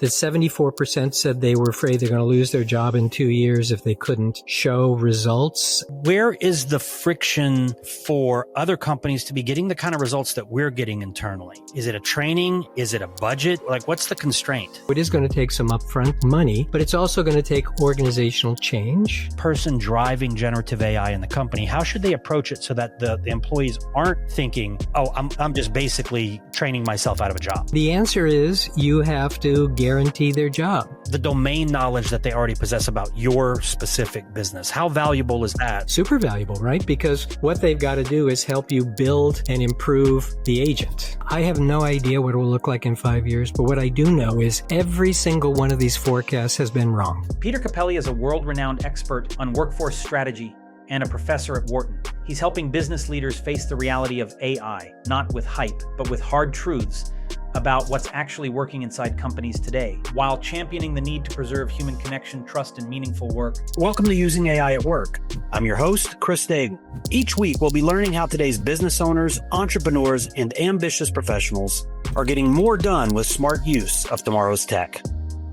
that 74% said they were afraid they're going to lose their job in 2 years if they couldn't show results. Where is the friction for other companies to be getting the kind of results that we're getting internally? Is it a training? Is it a budget? Like, what's the constraint? It is going to take some upfront money, but it's also going to take organizational change. Person driving generative AI in the company, how should they approach it so that the employees aren't thinking, oh, I'm just basically training myself out of a job? The answer is you have to guarantee their job. The domain knowledge that they already possess about your specific business, how valuable is that? Super valuable, right? Because what they've got to do is help you build and improve the agent. I have no idea what it will look like in 5 years, but what I do know is every single one of these forecasts has been wrong. Peter Cappelli is a world-renowned expert on workforce strategy and a professor at Wharton. He's helping business leaders face the reality of AI, not with hype, but with hard truths about what's actually working inside companies today, while championing the need to preserve human connection, trust, and meaningful work. Welcome to Using AI at Work. I'm your host, Chris Daigle. Each week, we'll be learning how today's business owners, entrepreneurs, and ambitious professionals are getting more done with smart use of tomorrow's tech.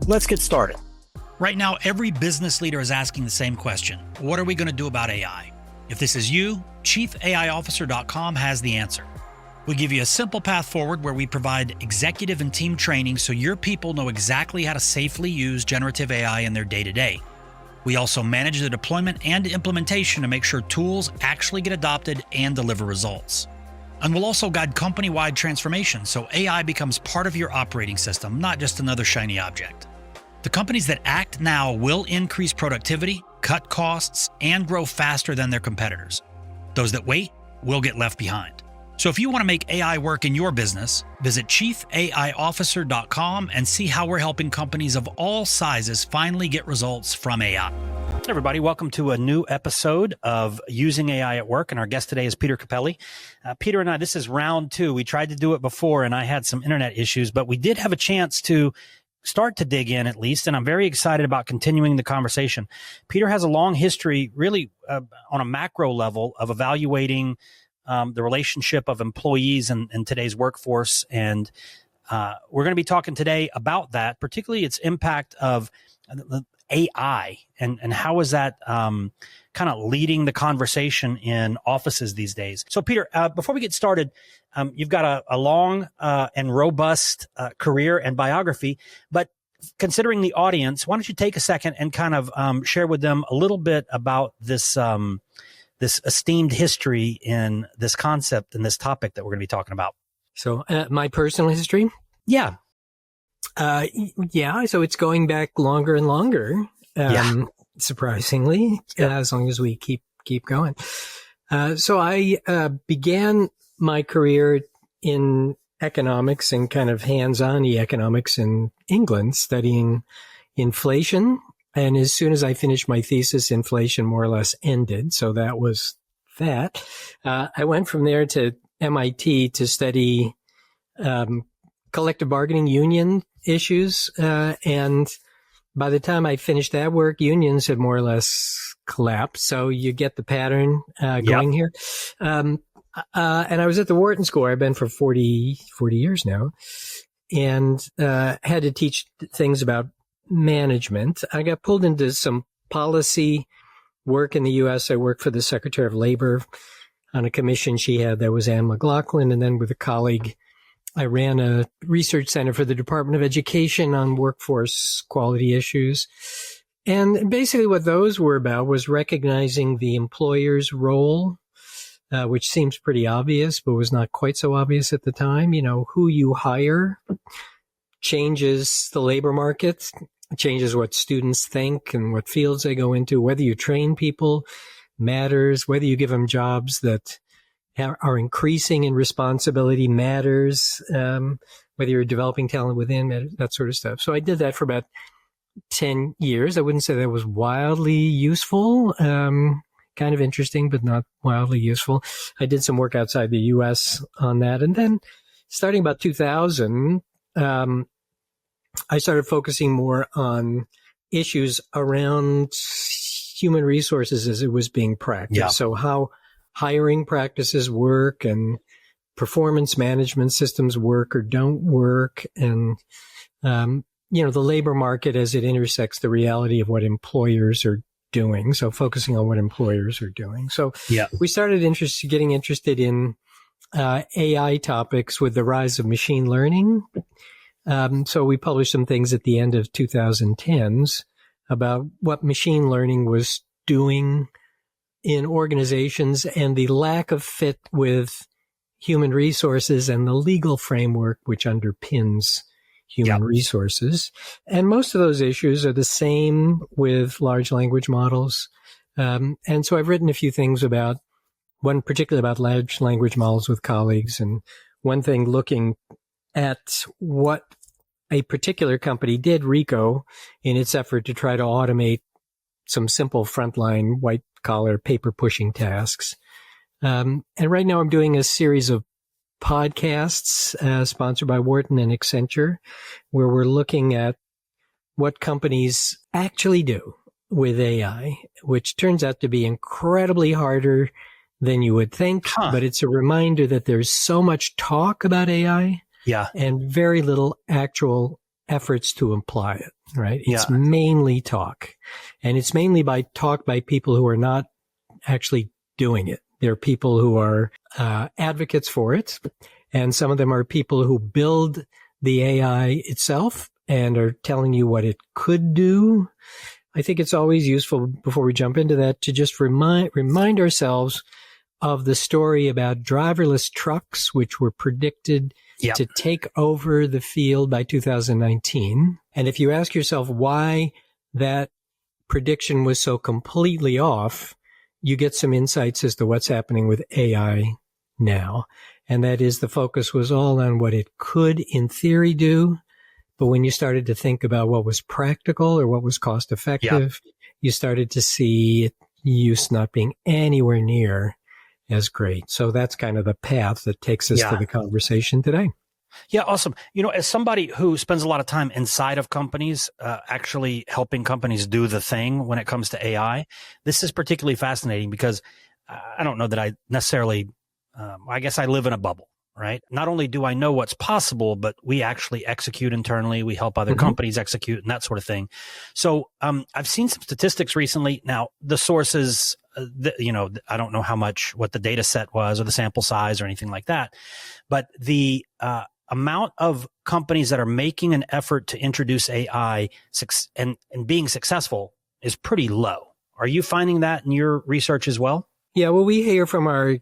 Let's get started. Right now, every business leader is asking the same question. What are we going to do about AI? If this is you, ChiefAIofficer.com has the answer. We give you a simple path forward where we provide executive and team training so your people know exactly how to safely use generative AI in their day-to-day. We also manage the deployment and implementation to make sure tools actually get adopted and deliver results. And we'll also guide company-wide transformation so AI becomes part of your operating system, not just another shiny object. The companies that act now will increase productivity, cut costs, and grow faster than their competitors. Those that wait will get left behind. So if you want to make AI work in your business, visit ChiefAIofficer.com and see how we're helping companies of all sizes finally get results from AI. Hey everybody, welcome to a new episode of Using AI at Work, and our guest today is Peter Cappelli. Peter and I, this is round 2. We tried to do it before, and I had some internet issues, but we did have a chance to start to dig in at least, and I'm very excited about continuing the conversation. Peter has a long history, really on a macro level, of evaluating the relationship of employees in today's workforce. And we're going to be talking today about that, particularly its impact of AI and how is that kind of leading the conversation in offices these days. So Peter, before we get started, you've got a long and robust career and biography, but considering the audience, why don't you take a second and kind of share with them a little bit about this this esteemed history in this concept and this topic that we're going to be talking about. So my personal history? Yeah. So it's going back longer and longer, surprisingly, as long as we keep going. So I began my career in economics and kind of hands-on economics in England, studying inflation. And as soon as I finished my thesis, inflation more or less ended. So that was that. I went from there to MIT to study collective bargaining union issues. And by the time I finished that work, unions had more or less collapsed. So you get the pattern going here. And I was at the Wharton School. I've been for 40 years now, and had to teach things about management. I got pulled into some policy work in the U.S. I worked for the Secretary of Labor on a commission she had that was Anne McLaughlin. And then with a colleague, I ran a research center for the Department of Education on workforce quality issues. And basically what those were about was recognizing the employer's role, which seems pretty obvious, but was not quite so obvious at the time. You know, who you hire changes the labor market, changes what students think and what fields they go into. Whether you train people matters. Whether you give them jobs that are increasing in responsibility matters. Whether you're developing talent within, that sort of stuff. So I did that for about 10 years. I wouldn't say that was wildly useful. Kind of interesting, but not wildly useful. I did some work outside the U.S. on that. And then starting about 2000, I started focusing more on issues around human resources as it was being practiced. Yeah. So how hiring practices work and performance management systems work or don't work. And, the labor market as it intersects the reality of what employers are doing. So focusing on what employers are doing. So we started getting interested in AI topics with the rise of machine learning. So we published some things at the end of 2010s about what machine learning was doing in organizations and the lack of fit with human resources and the legal framework which underpins human resources. And most of those issues are the same with large language models. And so I've written a few things about one particularly about large language models with colleagues, and one thing looking at what a particular company did, Rico, in its effort to try to automate some simple frontline white-collar paper-pushing tasks. And right now I'm doing a series of podcasts sponsored by Wharton and Accenture, where we're looking at what companies actually do with AI, which turns out to be incredibly harder than you would think. But it's a reminder that there's so much talk about AI and very little actual efforts to apply it, right? It's mainly talk. And it's mainly by talk by people who are not actually doing it. There are people who are advocates for it, and some of them are people who build the AI itself and are telling you what it could do. I think it's always useful, before we jump into that, to just remind ourselves of the story about driverless trucks, which were predicted to take over the field by 2019. And if you ask yourself why that prediction was so completely off, you get some insights as to what's happening with AI now. And that is, the focus was all on what it could in theory do. But when you started to think about what was practical or what was cost effective, you started to see use not being anywhere near as great. So that's kind of the path that takes us to the conversation today. Yeah, awesome. As somebody who spends a lot of time inside of companies, actually helping companies do the thing when it comes to AI, this is particularly fascinating because I don't know that I necessarily, I guess I live in a bubble, right? Not only do I know what's possible, but we actually execute internally. We help other companies execute and that sort of thing. So I've seen some statistics recently. Now, the sources, I don't know what the data set was or the sample size or anything like that, but the amount of companies that are making an effort to introduce AI and being successful is pretty low. Are you finding that in your research as well? Yeah, well, we hear from our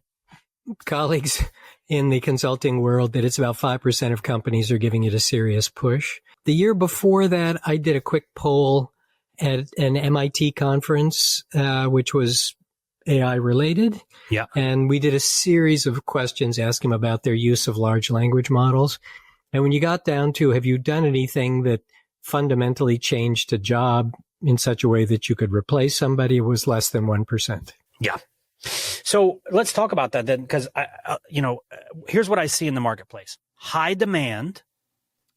colleagues in the consulting world that it's about 5% of companies are giving it a serious push. The year before that, I did a quick poll at an MIT conference, which was AI related. Yeah. And we did a series of questions asking them about their use of large language models. And when you got down to, have you done anything that fundamentally changed a job in such a way that you could replace somebody, it was less than 1%. Yeah. So let's talk about that then, because here's what I see in the marketplace: high demand,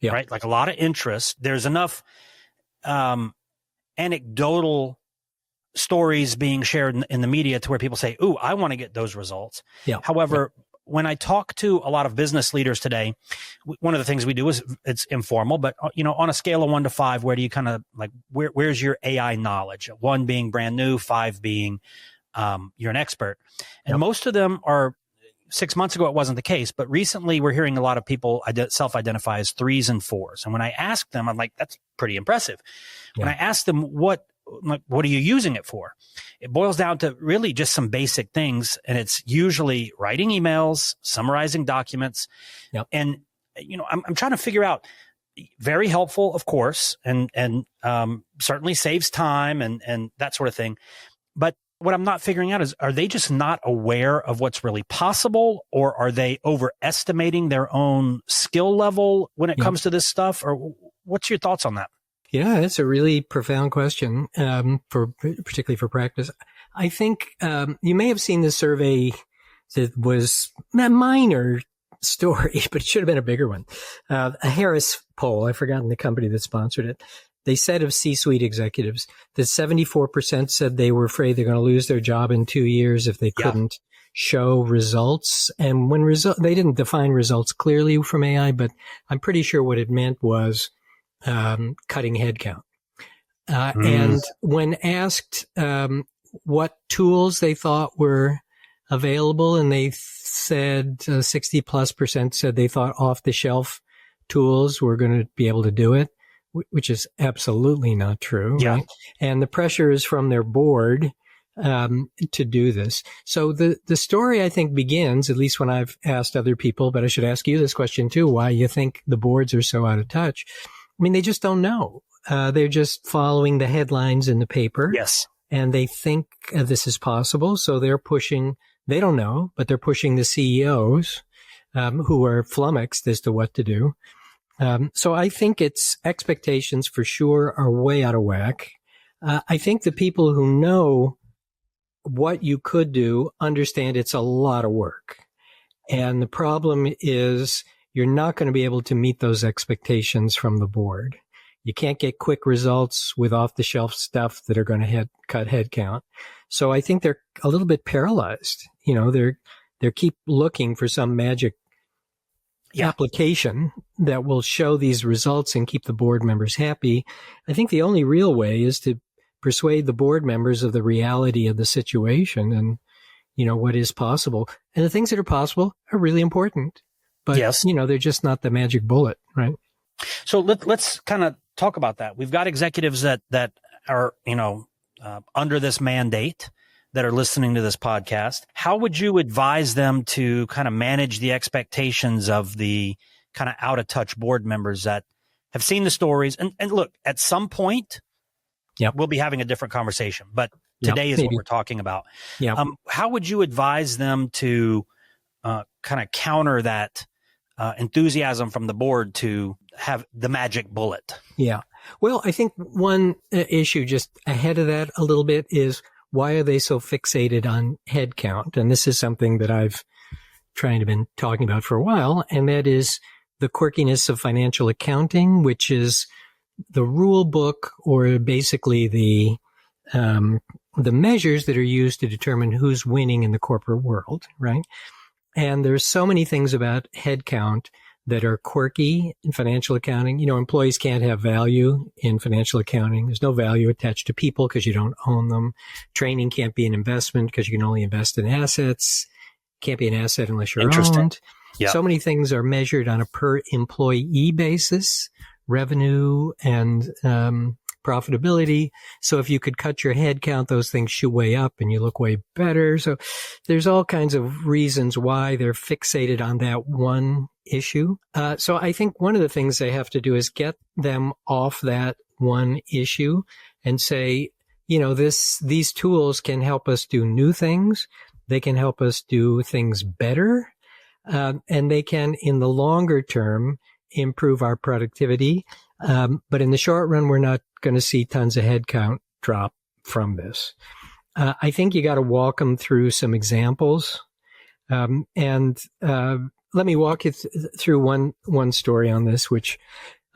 right? Like a lot of interest. There's enough anecdotal stories being shared in the media to where people say, "Ooh, I want to get those results." Yeah. However, when I talk to a lot of business leaders today, one of the things we do is, it's informal, but on a scale of 1 to 5, where do you kind of like, where's your AI knowledge? 1 being brand new, 5 being you're an expert. And most of them are, 6 months ago, it wasn't the case, but recently we're hearing a lot of people self-identify as 3s and 4s. And when I ask them, I'm like, that's pretty impressive. When I ask them, what are you using it for? It boils down to really just some basic things. And it's usually writing emails, summarizing documents. And, I'm trying to figure out, very helpful, of course, and certainly saves time and that sort of thing. But what I'm not figuring out is, are they just not aware of what's really possible, or are they overestimating their own skill level when it comes to this stuff? Or what's your thoughts on that? Yeah, it's a really profound question, particularly for practice. I think you may have seen the survey that was a minor story, but it should have been a bigger one. A Harris poll, I've forgotten the company that sponsored it. They said of C-suite executives that 74% said they were afraid they're going to lose their job in 2 years if they couldn't show results. And when they didn't define results clearly from AI, but I'm pretty sure what it meant was cutting headcount. And when asked what tools they thought were available, and they said 60+% said they thought off-the-shelf tools were going to be able to do it, which is absolutely not true. Yeah. Right? And the pressure is from their board to do this. So the story, I think, begins, at least when I've asked other people, but I should ask you this question too, why you think the boards are so out of touch. I mean, they just don't know. They're just following the headlines in the paper. Yes. And they think this is possible. So they're pushing, they don't know, but they're pushing the CEOs who are flummoxed as to what to do. So I think its expectations for sure are way out of whack. I think the people who know what you could do understand it's a lot of work. And the problem is you're not going to be able to meet those expectations from the board. You can't get quick results with off-the-shelf stuff that are going to cut headcount. So I think they're a little bit paralyzed. You know, they keep looking for some magic application that will show these results and keep the board members happy. I think the only real way is to persuade the board members of the reality of the situation and, you know, what is possible. And the things that are possible are really important. But, you know, they're just not the magic bullet, right? So let's kind of talk about that. We've got executives that are, you know, under this mandate that are listening to this podcast. How would you advise them to kind of manage the expectations of the kind of out of touch board members that have seen the stories? And look, at some point, we'll be having a different conversation, but today is what we're talking about. How would you advise them to kind of counter that enthusiasm from the board to have the magic bullet? Yeah. Well, I think one issue just ahead of that a little bit is, why are they so fixated on headcount? And this is something that I've been talking about for a while, and that is the quirkiness of financial accounting, which is the rule book, or basically the measures that are used to determine who's winning in the corporate world, right? And there's so many things about headcount that are quirky in financial accounting. You know, employees can't have value in financial accounting. There's no value attached to people because you don't own them. Training can't be an investment because you can only invest in assets. Can't be an asset unless you're owned. Yep. So many things are measured on a per employee basis, revenue and profitability. So if you could cut your head count, those things shoot way up and you look way better. So there's all kinds of reasons why they're fixated on that one issue. So I think one of the things they have to do is get them off that one issue and say, you know, these tools can help us do new things. They can help us do things better. And they can, in the longer term, improve our productivity. But in the short run, we're not going to see tons of headcount drop from this. I think you got to walk them through some examples. Let me walk you through one story on this, which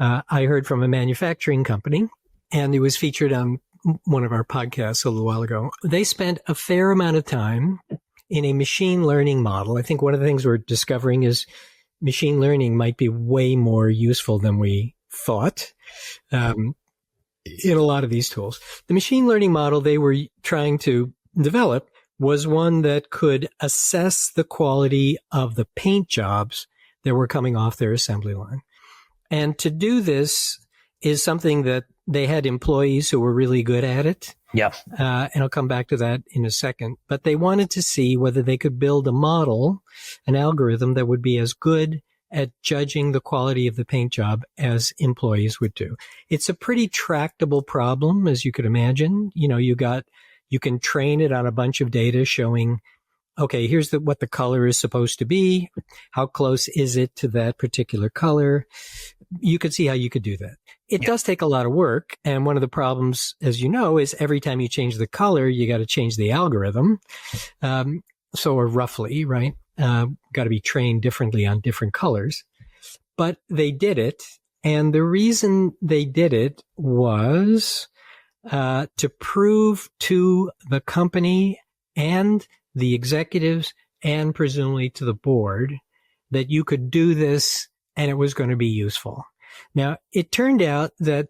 I heard from a manufacturing company, and it was featured on one of our podcasts a little while ago. They spent a fair amount of time in a machine learning model. I think one of the things we're discovering is machine learning might be way more useful than we thought in a lot of these tools. The machine learning model they were trying to develop was one that could assess the quality of the paint jobs that were coming off their assembly line. And to do this is something that they had employees who were really good at it. Yeah. And I'll come back to that in a second. But they wanted to see whether they could build a model, an algorithm that would be as good at judging the quality of the paint job as employees would do. It's a pretty tractable problem, as you could imagine. You know, you can train it on a bunch of data showing, okay, here's what the color is supposed to be. How close is it to that particular color? You could see how you could do that. It does take a lot of work. And one of the problems, as you know, is every time you change the color, you got to change the algorithm. Or roughly, right? Got to be trained differently on different colors. But they did it. And the reason they did it was to prove to the company and the executives and presumably to the board that you could do this and it was going to be useful. Now, it turned out that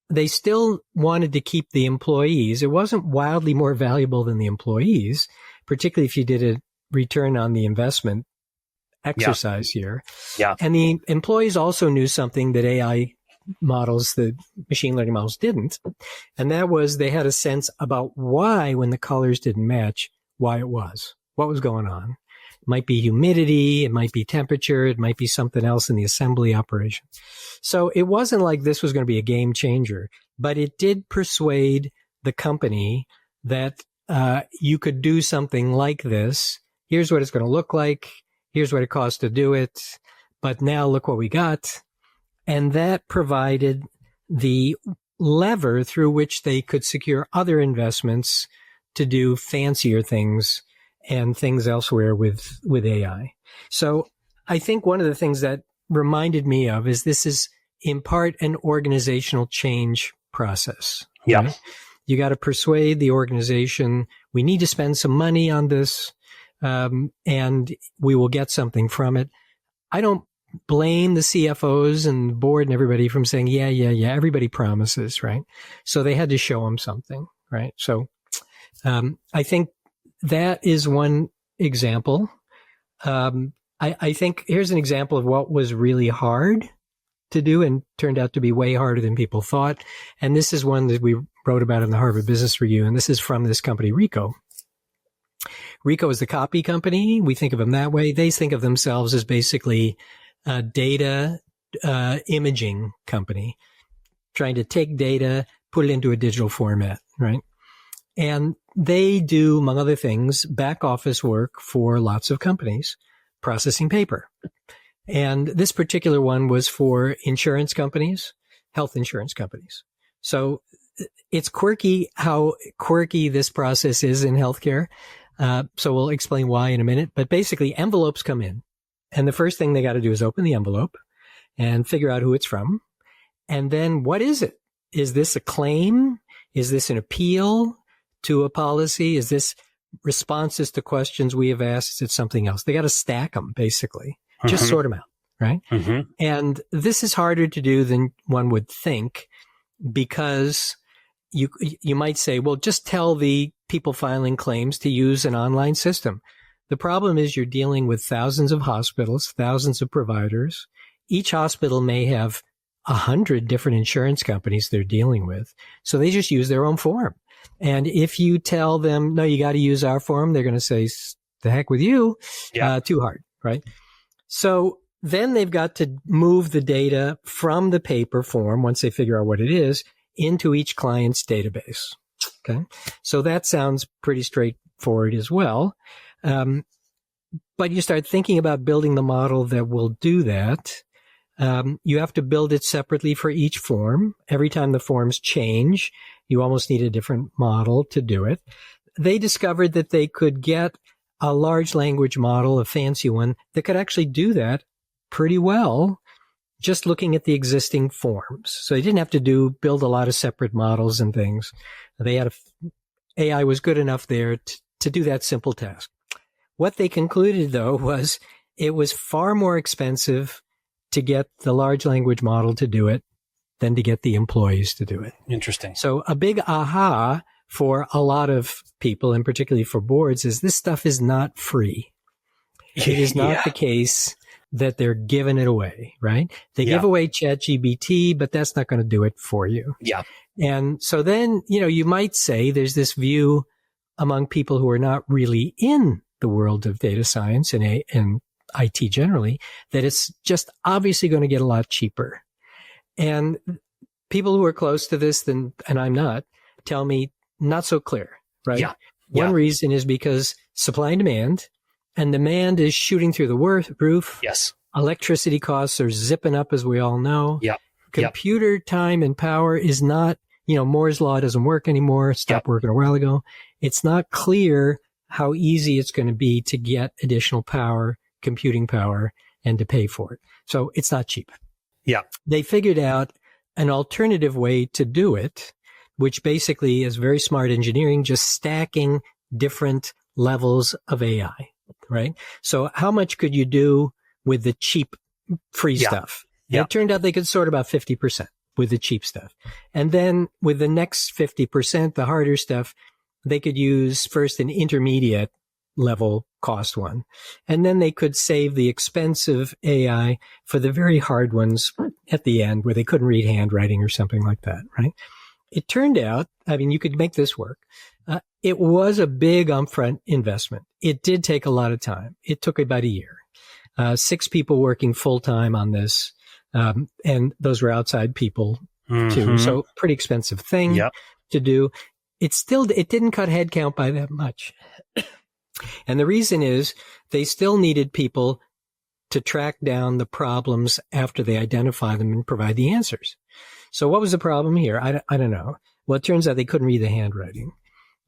they still wanted to keep the employees. It wasn't wildly more valuable than the employees, particularly if you did a return on the investment exercise here. Yeah. And the employees also knew something that AI models, the machine learning models, didn't. And that was they had a sense about why, when the colors didn't match, why it was, what was going on. It might be humidity, it might be temperature, it might be something else in the assembly operation. So it wasn't like this was going to be a game changer, but it did persuade the company that you could do something like this. Here's what it's going to look like. Here's what it costs to do it. But now look what we got. And that provided the lever through which they could secure other investments to do fancier things and things elsewhere with AI. So I think one of the things that reminded me of is this is in part an organizational change process. Yeah. Right? You got to persuade the organization, we need to spend some money on this, and we will get something from it. I don't blame the CFOs and the board and everybody from saying, yeah, everybody promises, right? So they had to show them something, right? So I think that is one example. I think here's an example of what was really hard to do and turned out to be way harder than people thought. And this is one that we wrote about in the Harvard Business Review, and this is from this company, Ricoh. Ricoh is the copy company. We think of them that way. They think of themselves as basically a data imaging company, trying to take data, put it into a digital format, right? And they do, among other things, back office work for lots of companies, processing paper. And this particular one was for insurance companies, health insurance companies. So it's quirky how quirky this process is in healthcare. So we'll explain why in a minute. But basically, envelopes come in. And the first thing they got to do is open the envelope and figure out who it's from. And then what is it? Is this a claim? Is this an appeal to a policy? Is this responses to questions we have asked? Is it something else? They got to stack them, basically. Just sort them out, right? And this is harder to do than one would think, because you might say, well, just tell the people filing claims to use an online system. The problem is you're dealing with thousands of hospitals, thousands of providers. Each hospital may have 100 different insurance companies they're dealing with. So they just use their own form. And if you tell them, no, you got to use our form, they're going to say, the heck with you. Too hard, right? So then they've got to move the data from the paper form, once they figure out what it is, into each client's database. Okay. So that sounds pretty straightforward as well. But you start thinking about building the model that will do that. You have to build it separately for each form. Every time the forms change, you almost need a different model to do it. They discovered that they could get a large language model, a fancy one, that could actually do that pretty well, just looking at the existing forms. So they didn't have to build a lot of separate models and things. They had AI was good enough there to do that simple task. What they concluded, though, was it was far more expensive to get the large language model to do it than to get the employees to do it. Interesting. So a big aha for a lot of people, and particularly for boards, is this stuff is not free. It is not the case that they're giving it away, right? They give away ChatGPT, but that's not going to do it for you. Yeah. And so then, you might say there's this view among people who are not really in the world of data science and IT generally, that it's just obviously going to get a lot cheaper. And people who are close to this, and I'm not, tell me not so clear, right? Yeah. One reason is because supply and demand is shooting through the roof. Yes. Electricity costs are zipping up, as we all know. Yeah. Computer time and power is not, Moore's law doesn't work anymore. It stopped working a while ago. It's not clear how easy it's going to be to get additional power, computing power, and to pay for it. So it's not cheap. Yeah. They figured out an alternative way to do it, which basically is very smart engineering, just stacking different levels of AI, right? So how much could you do with the cheap free stuff? And it turned out they could sort about 50% with the cheap stuff. And then with the next 50%, the harder stuff, they could use first an intermediate level cost one. And then they could save the expensive AI for the very hard ones at the end where they couldn't read handwriting or something like that, right? It turned out, I mean, you could make this work. It was a big upfront investment. It did take a lot of time. It took about a year. 6 people working full time on this. And those were outside people too. So pretty expensive thing to do. It didn't cut headcount by that much. And the reason is they still needed people to track down the problems after they identify them and provide the answers. So what was the problem here? I don't know. Well, it turns out they couldn't read the handwriting.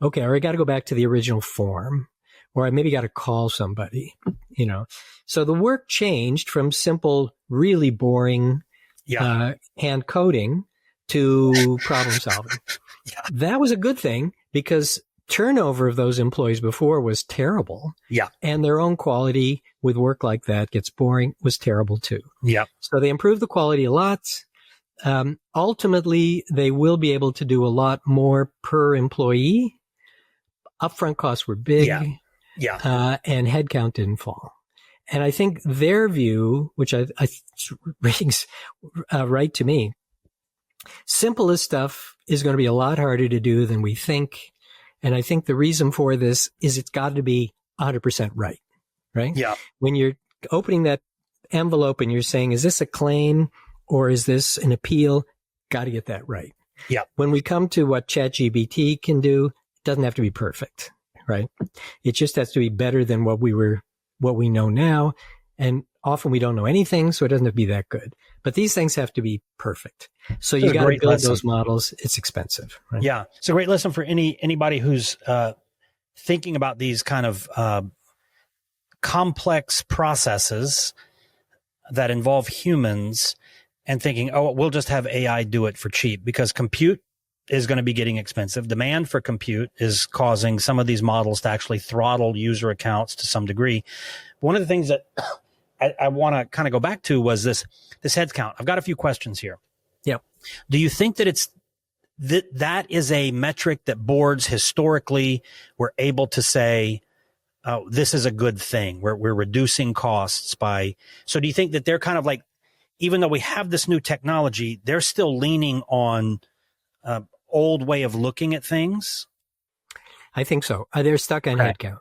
Okay, or I got to go back to the original form, or I maybe got to call somebody, you know. So the work changed from simple, really boring hand coding to problem solving. That was a good thing because turnover of those employees before was terrible. And their own quality with work like that gets boring was terrible too. So they improved the quality a lot. Ultimately, they will be able to do a lot more per employee. Upfront costs were big. And headcount didn't fall. And I think their view, which I rings right to me, simplest stuff is going to be a lot harder to do than we think. And I think the reason for this is it's got to be 100% right? When you're opening that envelope and you're saying, is this a claim or is this an appeal? Got to get that right. When we come to what ChatGPT can do, it doesn't have to be perfect, right? It just has to be better than what we know now. And often we don't know anything, so it doesn't have to be that good. But these things have to be perfect. So you got to build those models. It's expensive. Right? It's a great lesson for anybody who's thinking about these kind of complex processes that involve humans and thinking, oh, we'll just have AI do it for cheap because compute is going to be getting expensive. Demand for compute is causing some of these models to actually throttle user accounts to some degree. One of the things that I want to kind of go back to was this head count. I've got a few questions here. Do you think that that is a metric that boards historically were able to say, oh, this is a good thing. We're reducing costs by, so do you think that they're kind of like, even though we have this new technology, they're still leaning on old way of looking at things? I think so. They're stuck on headcount.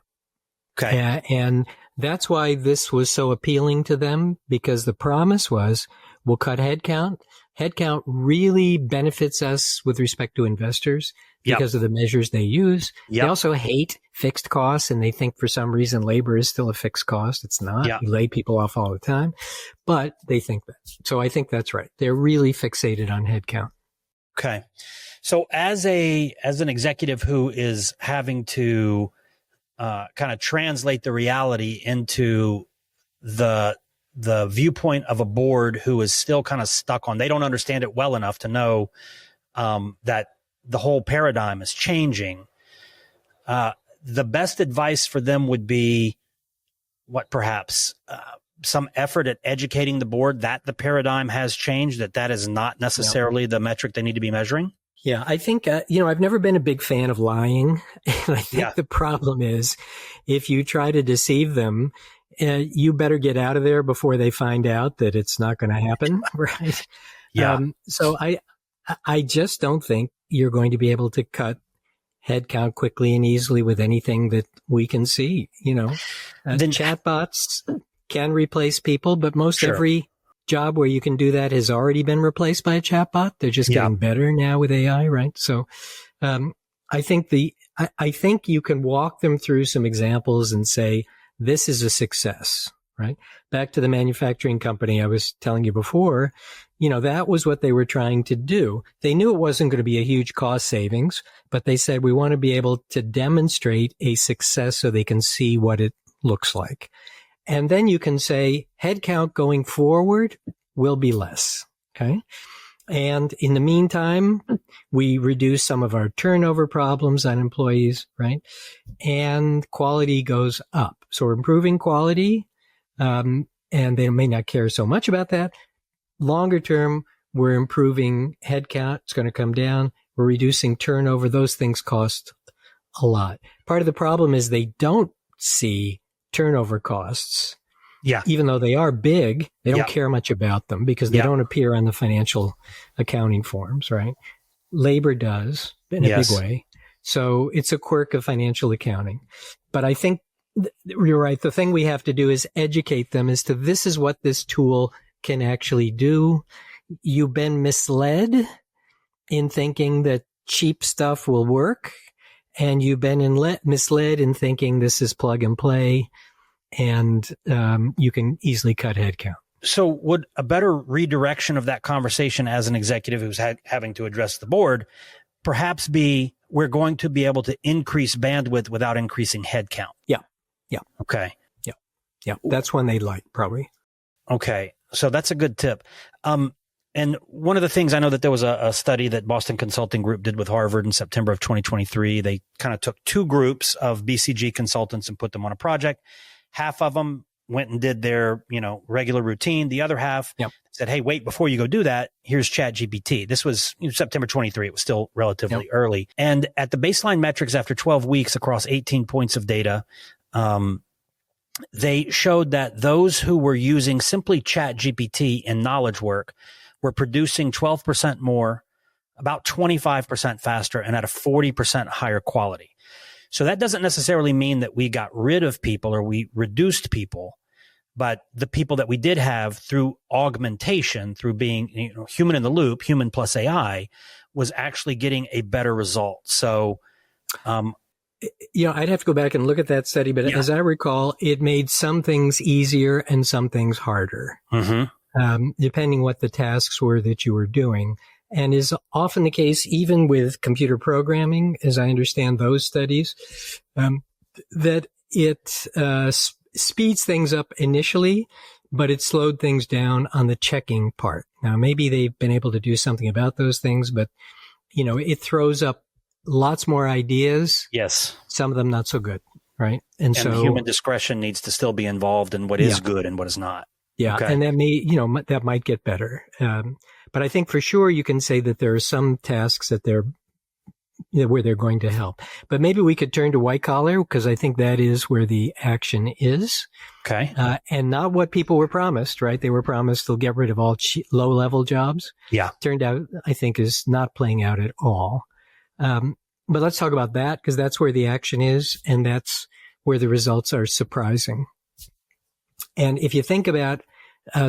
And that's why this was so appealing to them, because the promise was we'll cut headcount. Headcount really benefits us with respect to investors because of the measures they use. They also hate fixed costs, and they think for some reason labor is still a fixed cost. It's not. You lay people off all the time, but they think that. So I think that's right. They're really fixated on headcount. Okay. So as an executive who is having to kind of translate the reality into the viewpoint of a board who is still kind of stuck on, they don't understand it well enough to know that the whole paradigm is changing. The best advice for them would be what, perhaps some effort at educating the board that the paradigm has changed, that is not necessarily the metric they need to be measuring. I think, I've never been a big fan of lying. And I think the problem is if you try to deceive them, you better get out of there before they find out that it's not going to happen. Right. So I just don't think you're going to be able to cut headcount quickly and easily with anything that we can see. Then chatbots can replace people, but most every job where you can do that has already been replaced by a chatbot. They're just getting better now with AI, right? So I think you can walk them through some examples and say, this is a success, right? Back to the manufacturing company I was telling you before, that was what they were trying to do. They knew it wasn't going to be a huge cost savings, but they said, we want to be able to demonstrate a success so they can see what it looks like. And then you can say headcount going forward will be less. Okay. And in the meantime, we reduce some of our turnover problems on employees, right? And quality goes up. So we're improving quality. And they may not care so much about that, longer term, we're improving headcount. It's going to come down. We're reducing turnover. Those things cost a lot. Part of the problem is they don't see turnover costs. Yeah. Even though they are big, they don't Yeah. care much about them because they Yeah. don't appear on the financial accounting forms, right? Labor does in a Yes. big way. So it's a quirk of financial accounting. But I think you're right. The thing we have to do is educate them as to this is what this tool can actually do. You've been misled in thinking that cheap stuff will work, and you've been misled in thinking this is plug and play, and you can easily cut headcount. So would a better redirection of that conversation as an executive who's having to address the board perhaps be, we're going to be able to increase bandwidth without increasing headcount? Yeah. Yeah. Okay. Yeah. Yeah. That's one they like, probably. Okay. So that's a good tip. And one of the things, I know that there was a study that Boston Consulting Group did with Harvard in September of 2023. They kind of took two groups of BCG consultants and put them on a project. Half of them went and did their, regular routine. The other half said, hey, wait, before you go do that, here's ChatGPT. This was September 23. It was still relatively early. And at the baseline metrics after 12 weeks across 18 points of data, they showed that those who were using simply ChatGPT in knowledge work were producing 12% more, about 25% faster, and at a 40% higher quality. So that doesn't necessarily mean that we got rid of people or we reduced people, but the people that we did have through augmentation, through being human in the loop, human plus AI, was actually getting a better result. So, I'd have to go back and look at that study, but as I recall, it made some things easier and some things harder, depending what the tasks were that you were doing. And is often the case, even with computer programming, as I understand those studies, that it speeds things up initially, but it slowed things down on the checking part. Now, maybe they've been able to do something about those things, but, it throws up lots more ideas. Yes. Some of them not so good, right? And so human discretion needs to still be involved in what is good and what is not. Yeah. Okay. And that may, that might get better. But I think for sure you can say that there are some tasks that where they're going to help. But maybe we could turn to white collar, because I think that is where the action is. Okay. And not what people were promised, right? They were promised they'll get rid of all low level jobs. Yeah. Turned out, I think, is not playing out at all. But let's talk about that, because that's where the action is, and that's where the results are surprising. And if you think about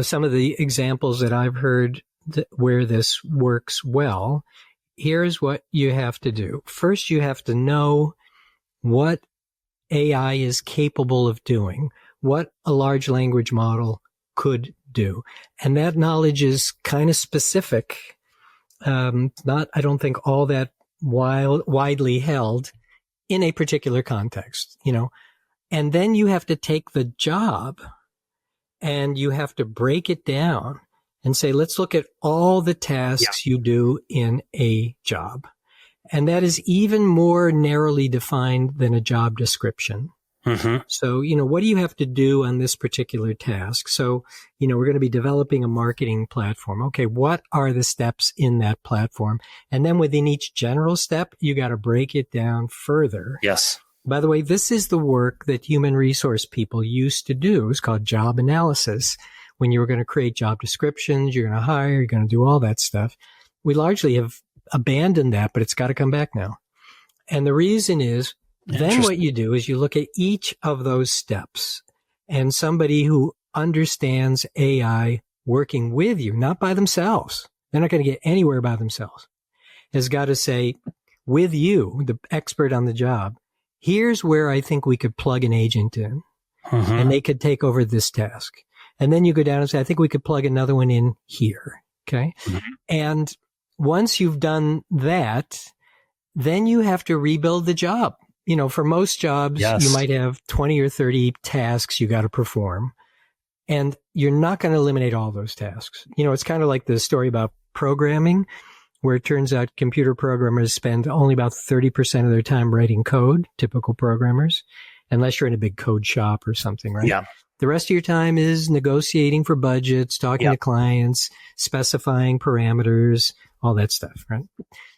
some of the examples that I've heard where this works well, here's what you have to do. First, you have to know what AI is capable of doing, what a large language model could do. And that knowledge is kind of specific, not, I don't think, all that widely held in a particular context, And then you have to take the job and you have to break it down and say, let's look at all the tasks you do in a job. And that is even more narrowly defined than a job description. So, what do you have to do on this particular task? So, we're going to be developing a marketing platform. Okay, what are the steps in that platform? And then within each general step, you got to break it down further. Yes. By the way, this is the work that human resource people used to do. It's called job analysis. When you were going to create job descriptions, you're going to hire, you're going to do all that stuff. We largely have abandoned that, but it's got to come back now. And the reason is, then what you do is you look at each of those steps, and somebody who understands AI working with you, not by themselves, they're not going to get anywhere by themselves, has got to say, with you, the expert on the job, here's where I think we could plug an agent in, and they could take over this task. And then you go down and say, I think we could plug another one in here. Okay. And once you've done that, then you have to rebuild the job. For most jobs, you might have 20 or 30 tasks you got to perform, and you're not going to eliminate all those tasks. It's kind of like the story about programming, where it turns out computer programmers spend only about 30% of their time writing code, typical programmers, unless you're in a big code shop or something, right? Yeah. The rest of your time is negotiating for budgets, talking to clients, specifying parameters, all that stuff, right?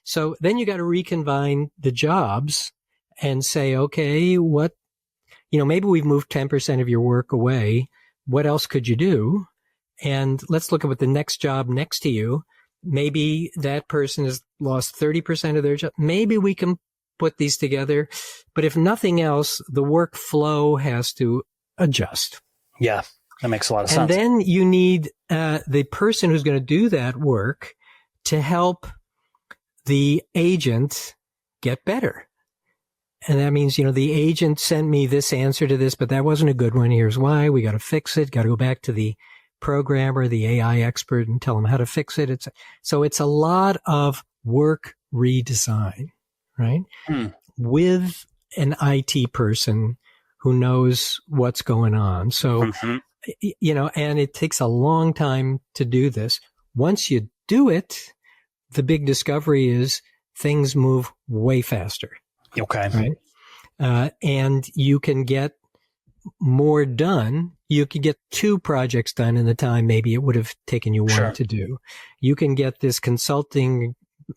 So then you got to recombine the jobs and say, okay, maybe we've moved 10% of your work away. What else could you do? And let's look at what the next job next to you. Maybe that person has lost 30% of their job. Maybe we can put these together. But if nothing else, the workflow has to adjust. Yeah, that makes a lot of sense. And then you need the person who's going to do that work to help the agent get better. And that means, the agent sent me this answer to this, but that wasn't a good one. Here's why. We got to fix it. Got to go back to the programmer, the AI expert, and tell them how to fix it. So it's a lot of work redesign, right? With an IT person who knows what's going on. So, and it takes a long time to do this. Once you do it, the big discovery is things move way faster. Okay. Right. And you can get more done. You could get 2 projects done in the time maybe it would have taken you 1 to do. You can get this consulting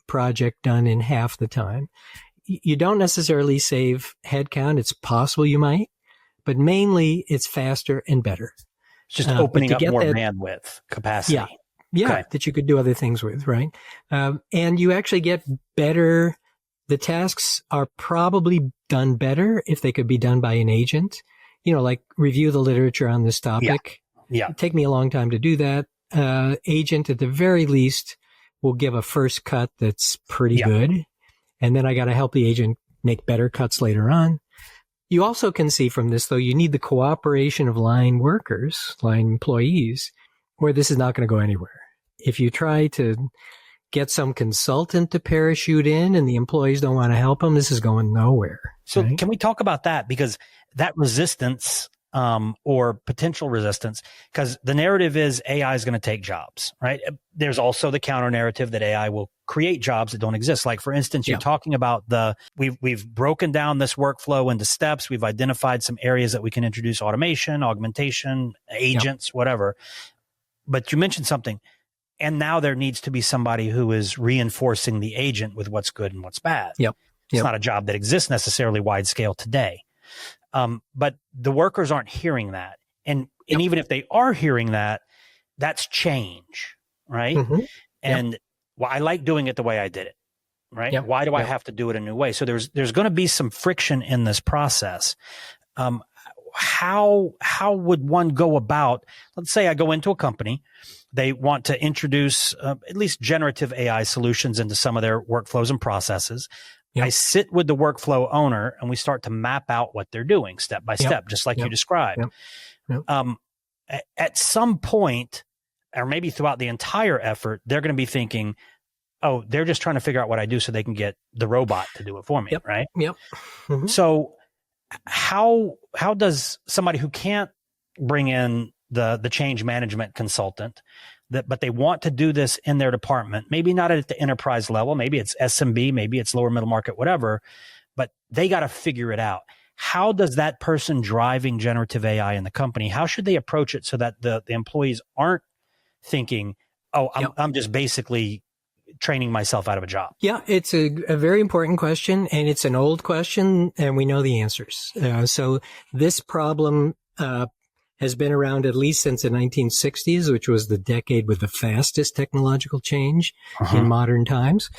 project done in half the time. You don't necessarily save headcount. It's possible you might, but mainly it's faster and better. It's just opening up more bandwidth capacity. Yeah, that you could do other things with, right? And you actually get better. The tasks are probably done better if they could be done by an agent. Like review the literature on this topic. Yeah. It'd take me a long time to do that. Agent, at the very least, will give a first cut that's pretty good. And then I got to help the agent make better cuts later on. You also can see from this, though, you need the cooperation of line workers, line employees, or this is not going to go anywhere. If you try to get some consultant to parachute in and the employees don't want to help them, this is going nowhere. So can we talk about that? Because that resistance or potential resistance, because the narrative is AI is going to take jobs, right? There's also the counter narrative that AI will create jobs that don't exist. Like, for instance, you're talking about we've broken down this workflow into steps. We've identified some areas that we can introduce automation, augmentation, agents, whatever. But you mentioned something. And now there needs to be somebody who is reinforcing the agent with what's good and what's bad. It's not a job that exists necessarily wide scale today. But the workers aren't hearing that. And even if they are hearing that, that's change, right? And I like doing it the way I did it, right? Why do I have to do it a new way? So there's going to be some friction in this process. How would one go about, let's say I go into a company, they want to introduce at least generative AI solutions into some of their workflows and processes. I sit with the workflow owner and we start to map out what they're doing step by step, just like you described. At some point, or maybe throughout the entire effort, they're going to be thinking, oh, they're just trying to figure out what I do so they can get the robot to do it for me, right? So how does somebody who can't bring in the change management consultant, but they want to do this in their department, maybe not at the enterprise level, maybe it's SMB, maybe it's lower middle market, whatever, but they got to figure it out. How does that person driving generative AI in the company, how should they approach it so that the employees aren't thinking, oh, I'm just basically training myself out of a job? Yeah, it's a very important question, and it's an old question, and we know the answers. So this problem has been around at least since the 1960s, which was the decade with the fastest technological change in modern times.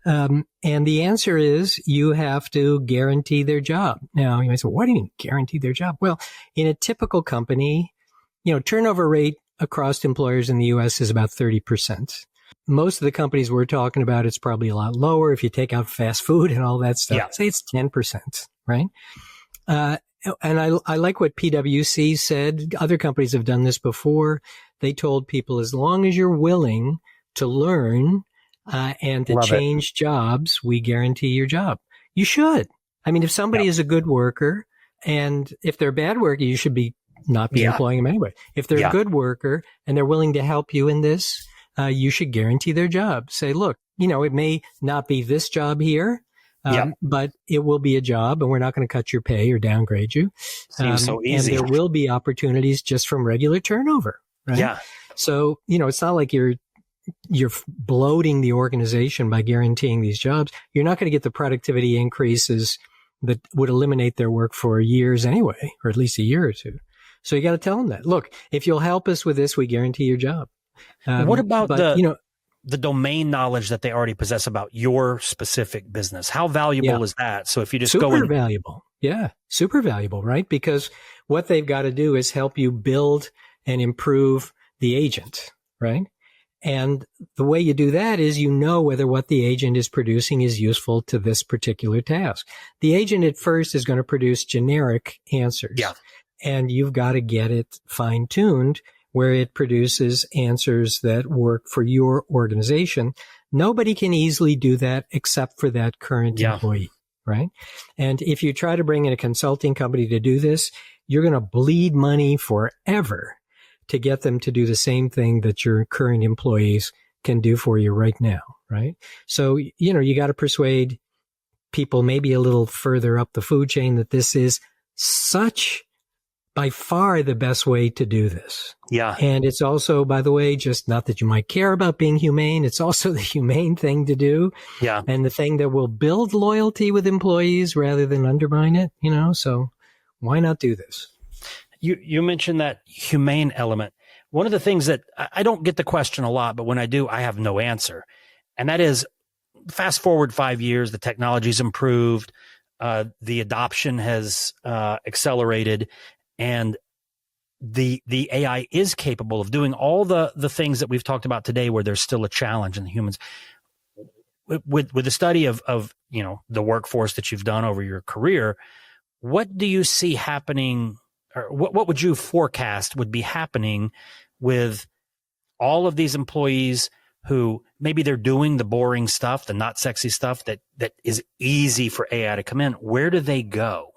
And the answer is you have to guarantee their job. Now, you might say, what do you mean guarantee their job? Well, in a typical company, turnover rate across employers in the U.S. is about 30%. Most of the companies we're talking about, it's probably a lot lower. If you take out fast food and all that stuff, say it's 10%, right? And I like what PwC said. Other companies have done this before. They told people, as long as you're willing to learn and to change jobs, we guarantee your job. You should. I mean, if somebody is a good worker, and if they're a bad worker, you should not be employing them anyway. If they're a good worker and they're willing to help you in this, you should guarantee their job. Say, look, it may not be this job here, But it will be a job, and we're not going to cut your pay or downgrade you. Seems so easy. And there will be opportunities just from regular turnover, right? Yeah. So, it's not like you're bloating the organization by guaranteeing these jobs. You're not going to get the productivity increases that would eliminate their work for years anyway, or at least a year or two. So you got to tell them that, look, if you'll help us with this, we guarantee your job. What about the domain knowledge that they already possess about your specific business? How valuable is that? So if you just super valuable. Yeah. Super valuable, right? Because what they've got to do is help you build and improve the agent, right? And the way you do that is whether what the agent is producing is useful to this particular task. The agent at first is going to produce generic answers. Yeah. And you've got to get it fine-tuned where it produces answers that work for your organization. Nobody can easily do that except for that current employee, right? And if you try to bring in a consulting company to do this, you're going to bleed money forever to get them to do the same thing that your current employees can do for you right now, right? So, you got to persuade people maybe a little further up the food chain that this is by far the best way to do this. Yeah. And it's also, by the way, just not that you might care about being humane. It's also the humane thing to do. Yeah. And the thing that will build loyalty with employees rather than undermine it, so why not do this? You mentioned that humane element. One of the things that I don't get the question a lot, but when I do, I have no answer. And that is, fast forward 5 years, the technology's improved, the adoption has accelerated, and the AI is capable of doing all the things that we've talked about today where there's still a challenge in the humans. With the study of the workforce that you've done over your career, what do you see happening, or what would you forecast would be happening with all of these employees who maybe they're doing the boring stuff, the not sexy stuff that is easy for AI to come in? Where do they go?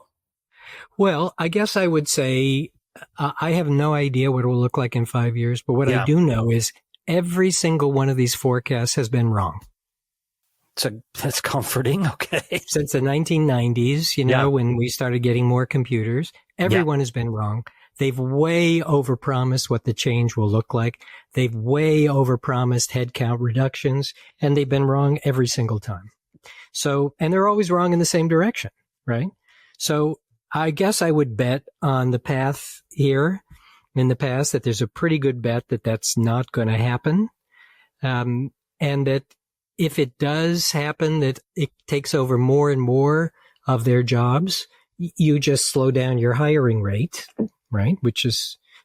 Well, I guess I would say I have no idea what it will look like in 5 years, but what I do know is every single one of these forecasts has been wrong. So that's comforting. Okay. Since the 1990s, when we started getting more computers, everyone has been wrong. They've way overpromised what the change will look like. They've way overpromised headcount reductions, and they've been wrong every single time. So, and they're always wrong in the same direction, right? So I guess I would bet on the path here in the past that there's a pretty good bet that that's not going to happen. And that if it does happen, that it takes over more and more of their jobs, you just slow down your hiring rate, right? Which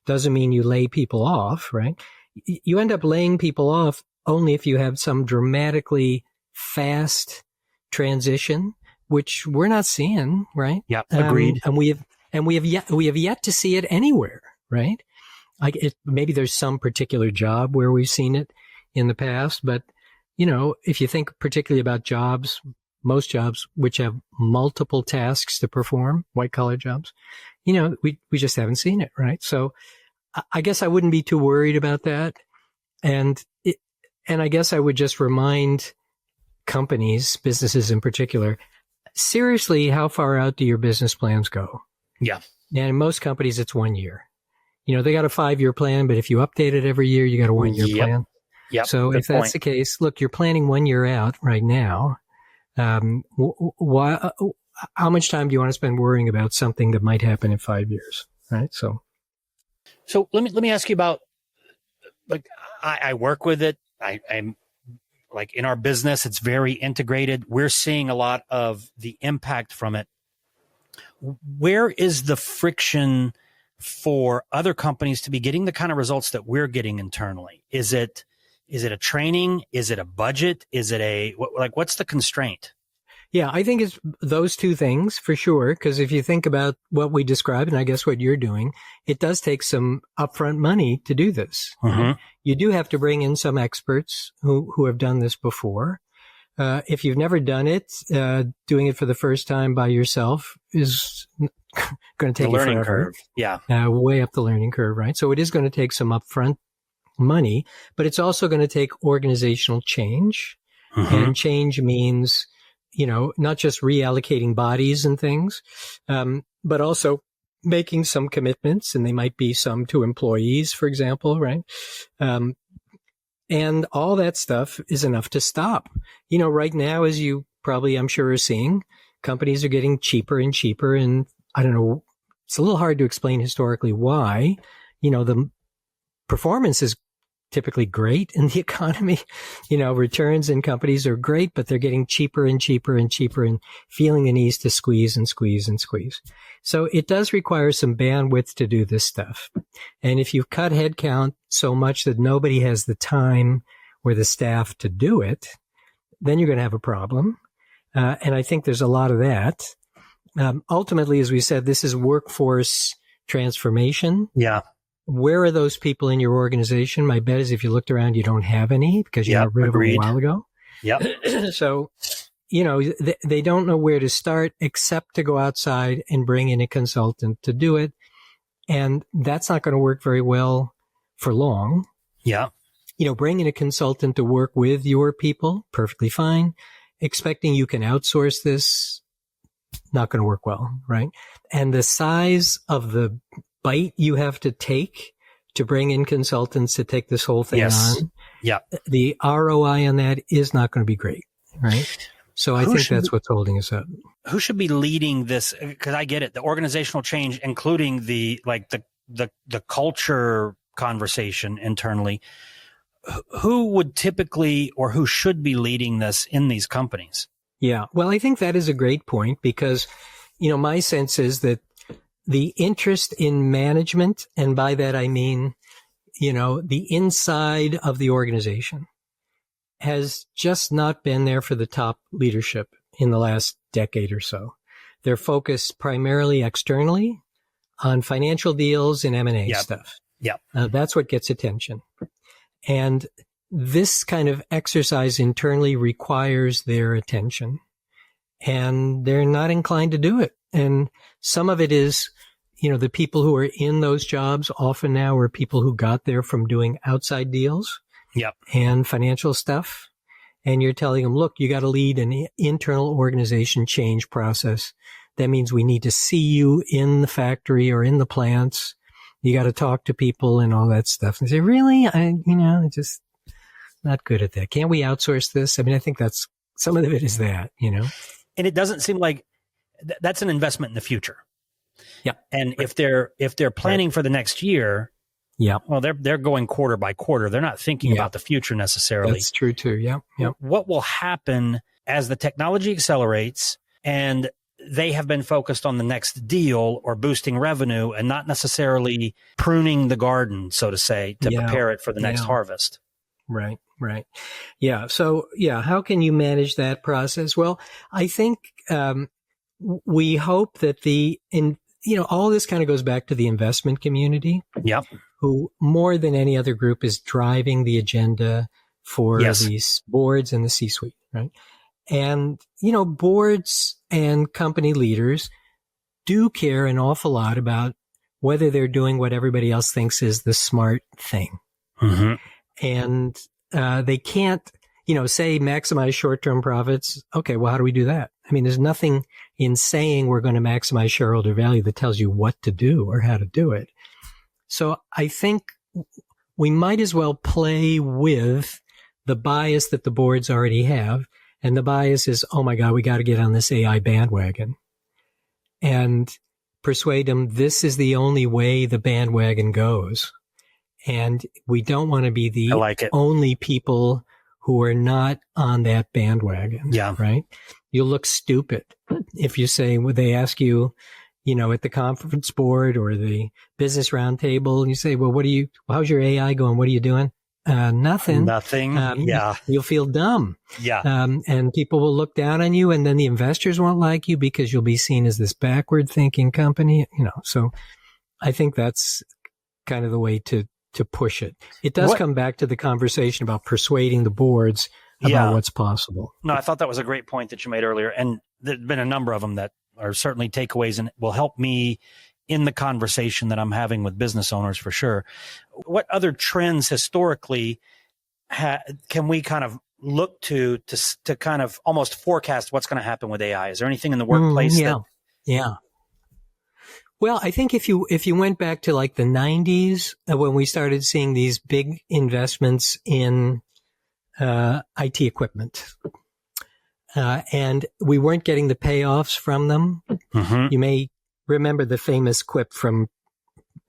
doesn't mean you lay people off, right? You end up laying people off only if you have some dramatically fast transition, which we're not seeing, right? Yeah, agreed. And we have yet to see it anywhere, right? Maybe there's some particular job where we've seen it in the past, but if you think particularly about jobs, most jobs which have multiple tasks to perform, white collar jobs, we just haven't seen it, right? So I guess I wouldn't be too worried about that. And I guess I would just remind companies, businesses in particular, seriously, how far out do your business plans go? Yeah. And in most companies, it's 1 year. They got a 5-year plan, but if you update it every year, you got a 1-year plan. Yep. So if that's the case, look, you're planning 1 year out right now. How much time do you want to spend worrying about something that might happen in 5 years? Right. So let me ask you about, like, I work with it. I'm like, in our business, it's very integrated. We're seeing a lot of the impact from it. Where is the friction for other companies to be getting the kind of results that we're getting internally? Is it a training? Is it a budget? Is it what's the constraint? Yeah, I think it's those two things for sure. Because if you think about what we described, and I guess what you're doing, it does take some upfront money to do this. Mm-hmm. You do have to bring in some experts who have done this before. If you've never done it, doing it for the first time by yourself is going to take the learning forever. Curve. Yeah. Way up the learning curve, right? So it is going to take some upfront money, but it's also going to take organizational change. Mm-hmm. And change means, not just reallocating bodies and things, but also making some commitments, and they might be some to employees, for example, right? And all that stuff is enough to stop. Right now, as you probably, I'm sure, are seeing, companies are getting cheaper and cheaper. And I don't know, it's a little hard to explain historically why. The performance is typically great in the economy. Returns in companies are great, but they're getting cheaper and cheaper and cheaper and feeling the need to squeeze and squeeze and squeeze. So it does require some bandwidth to do this stuff. And if you cut headcount so much that nobody has the time or the staff to do it, then you're going to have a problem. And I think there's a lot of that. Ultimately, as we said, this is workforce transformation. Yeah. Where are those people in your organization? My bet is if you looked around, you don't have any because you got rid of them a while ago. Yep. So, they don't know where to start except to go outside and bring in a consultant to do it. And that's not going to work very well for long. Yeah. Bring in a consultant to work with your people, perfectly fine. Expecting you can outsource this, not going to work well, right? And the size of the bite you have to take to bring in consultants to take this whole thing on. Yeah. The ROI on that is not going to be great, right? So I think that's what's holding us up. Who should be leading this? Because I get it, the organizational change, including the culture conversation internally. Who would typically or who should be leading this in these companies? Yeah. Well, I think that is a great point because, my sense is that the interest in management, and by that I mean, the inside of the organization, has just not been there for the top leadership in the last decade or so. They're focused primarily externally on financial deals and M&A stuff. Yeah. That's what gets attention. And this kind of exercise internally requires their attention, and they're not inclined to do it. And some of it is, the people who are in those jobs often now are people who got there from doing outside deals and financial stuff. And you're telling them, look, you got to lead an internal organization change process. That means we need to see you in the factory or in the plants. You got to talk to people and all that stuff. And they say, really? Just not good at that. Can't we outsource this? I mean, I think that's some of it is that, And it doesn't seem like that's an investment in the future. Yeah. And if they're planning for the next year, well, they're going quarter by quarter. They're not thinking about the future necessarily. That's true too. Yeah. What will happen as the technology accelerates and they have been focused on the next deal or boosting revenue and not necessarily pruning the garden, so to say, to prepare it for the next harvest? Right. Yeah. So, how can you manage that process? Well, I think we hope that all this kind of goes back to the investment community. Yep. Who more than any other group is driving the agenda for these boards and the C-suite, right? And, boards and company leaders do care an awful lot about whether they're doing what everybody else thinks is the smart thing. Mm-hmm. And they can't, say maximize short-term profits. Okay, well, how do we do that? I mean, there's nothing in saying we're going to maximize shareholder value that tells you what to do or how to do it. So I think we might as well play with the bias that the boards already have. And the bias is, oh my God, we got to get on this AI bandwagon and persuade them this is the only way the bandwagon goes. And we don't want to be the only people who are not on that bandwagon. Yeah. Right. You'll look stupid if you say, would they ask you, at the conference board or the business roundtable, and you say, well, how's your AI going? What are you doing? Nothing. You'll feel dumb. Yeah. And people will look down on you, and then the investors won't like you because you'll be seen as this backward thinking company, so I think that's kind of the way to push it. It does come back to the conversation about persuading the boards about what's possible. No, I thought that was a great point that you made earlier. And there's been a number of them that are certainly takeaways and will help me in the conversation that I'm having with business owners for sure. What other trends historically can we kind of look to kind of almost forecast what's going to happen with AI? Is there anything in the workplace Yeah. Well, I think if you went back to like the 90s, when we started seeing these big investments in IT equipment, and we weren't getting the payoffs from them, you may remember the famous quip from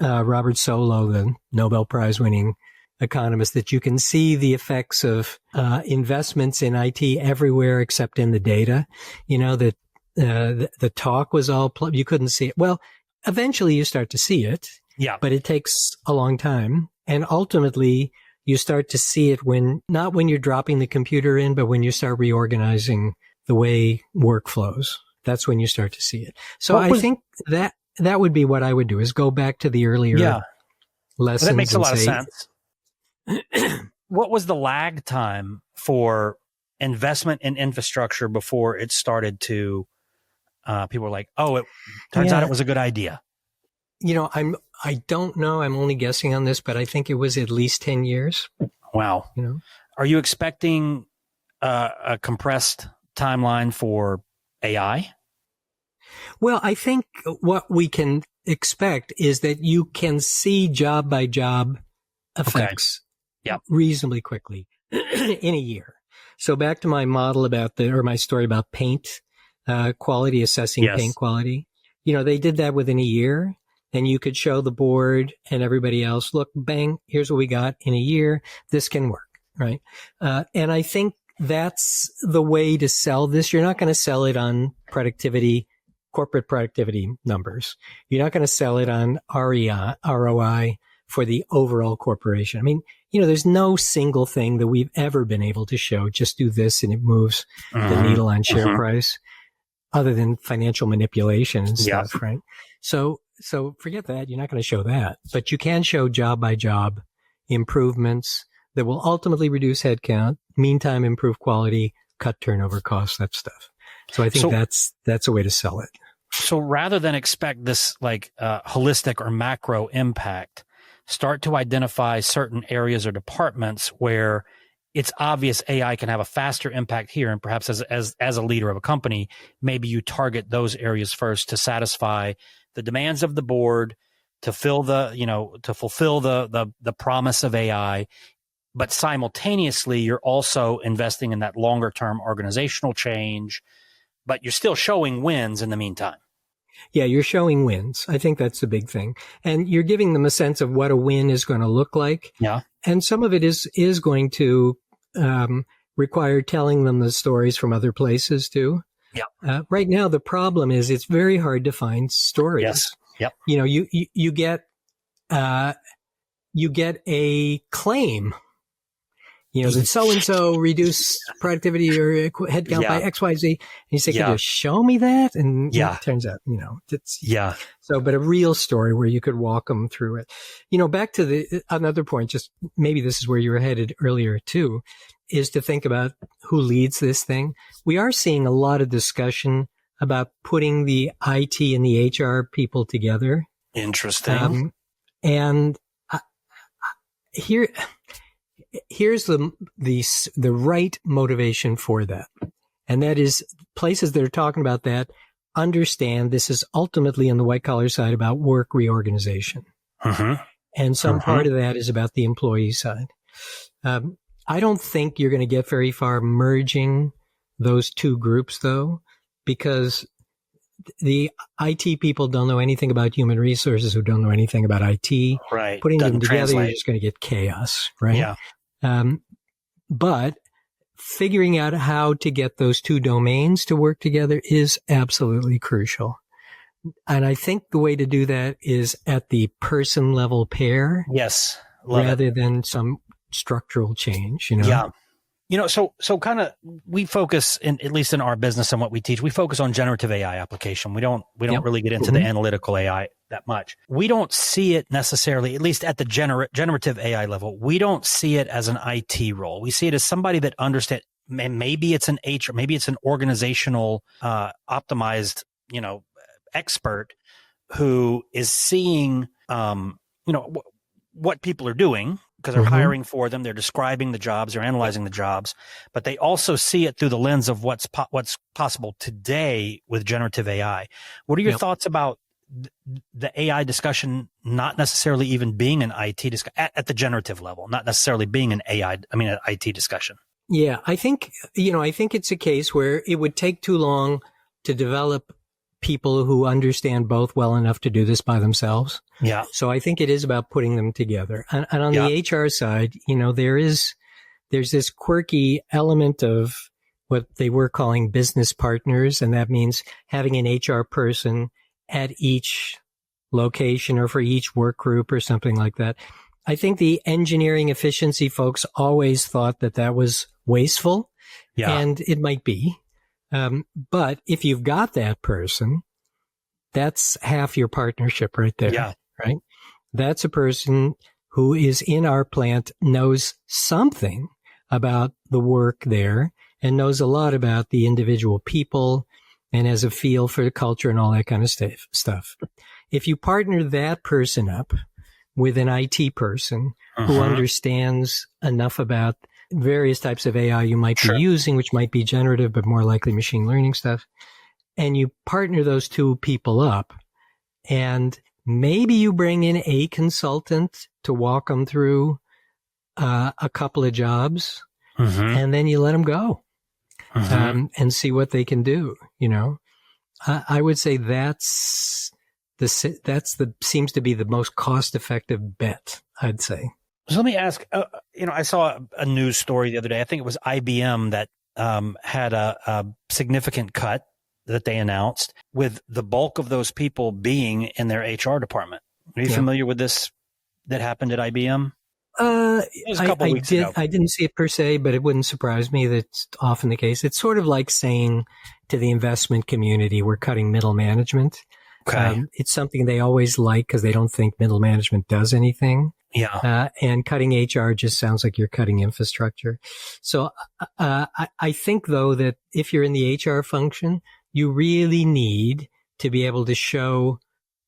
Robert Solow, the Nobel Prize winning economist, that you can see the effects of investments in IT everywhere except in the data. You know, that the talk was all, you couldn't see it. Well, eventually you start to see it, but it takes a long time. And ultimately you start to see it not when you're dropping the computer in, but when you start reorganizing the way work flows. That's when you start to see it. So I think that would be what I would do, is go back to the earlier lessons. That makes a lot of sense. What was the lag time for investment in infrastructure before it started to, people were like, oh, it turns out it was a good idea? You know, I don't know. I'm only guessing on this, but I think it was at least 10 years. Wow. You know, are you expecting a compressed timeline for AI? Well, I think what we can expect is that you can see job by job effects reasonably quickly in a year. So back to my model my story about paint quality, assessing paint quality. You know, they did that within a year, and you could show the board and everybody else, look, bang, here's what we got in a year. This can work, right? And I think that's the way to sell this. You're not going to sell it on corporate productivity numbers. You're not going to sell it on ROI for the overall corporation. I mean, you know, there's no single thing that we've ever been able to show, just do this and it moves the needle on share price, other than financial manipulation and stuff, right? So forget that. You're not going to show that, but you can show job by job improvements that will ultimately reduce headcount, meantime improve quality, cut turnover costs, that stuff. So I think that's a way to sell it. So rather than expect this like holistic or macro impact, start to identify certain areas or departments where it's obvious AI can have a faster impact here. And perhaps as a leader of a company, maybe you target those areas first to satisfy the demands of the board, to fulfill the promise of AI. But simultaneously, you're also investing in that longer term organizational change, but you're still showing wins in the meantime. Yeah, you're showing wins. I think that's the big thing. And you're giving them a sense of what a win is going to look like. Yeah. And some of it is going to require telling them the stories from other places too. Yeah. Right now, the problem is it's very hard to find stories. Yes. Yep. You know, you get a claim. You know, that so-and-so reduced productivity or headcount by X, Y, Z. And you say, can you show me that? And it turns out, you know, but a real story where you could walk them through it. You know, back to another point, just maybe this is where you were headed earlier too, is to think about who leads this thing. We are seeing a lot of discussion about putting the IT and the HR people together. Interesting. And here's the right motivation for that. And that is places that are talking about that understand this is ultimately on the white collar side about work reorganization. And some part of that is about the employee side. I don't think you're going to get very far merging those two groups though, because the IT people don't know anything about human resources who don't know anything about IT. Right. Putting them together, translate. you're just going to get chaos, right? Yeah. But figuring out how to get those two domains to work together is absolutely crucial. And I think the way to do that is at the person level pair. Yes. Rather than some structural change, you know? Yeah. You know, so kind of we focus at least in our business and what we teach, we focus on generative AI application. We don't really get into the analytical AI that much. We don't see it necessarily, at least at the generative AI level. We don't see it as an IT role. We see it as somebody that understands, maybe it's an HR, maybe it's an organizational, optimized, you know, expert who is seeing, you know, what people are doing, because they're hiring for them. They're describing the jobs. They're analyzing the jobs, but they also see it through the lens of what's possible today with generative AI. What are your thoughts about the AI discussion not necessarily even being an IT discussion at the generative level, not necessarily being an IT discussion? Yeah, I think it's a case where it would take too long to develop people who understand both well enough to do this by themselves. Yeah. So I think it is about putting them together. And on the HR side, there's this quirky element of what they were calling business partners. And that means having an HR person at each location or for each work group or something like that. I think the engineering efficiency folks always thought that was wasteful, and it might be. But if you've got that person, that's half your partnership right there, right? That's a person who is in our plant, knows something about the work there and knows a lot about the individual people and has a feel for the culture and all that kind of stuff. If you partner that person up with an IT person who understands enough about various types of AI you might be using, which might be generative, but more likely machine learning stuff. And you partner those two people up, and maybe you bring in a consultant to walk them through a couple of jobs, and then you let them go and see what they can do. I would say that's seems to be the most cost-effective bet, I'd say. So let me ask, I saw a news story the other day. I think it was IBM that had a significant cut that they announced, with the bulk of those people being in their HR department. Are you familiar with this that happened at IBM? It was a couple weeks ago. I didn't see it per se, but it wouldn't surprise me. That's often the case. It's sort of like saying to the investment community, we're cutting middle management. Okay. It's something they always like because they don't think middle management does anything. Yeah. And cutting HR just sounds like you're cutting infrastructure. So I think, though, that if you're in the HR function, you really need to be able to show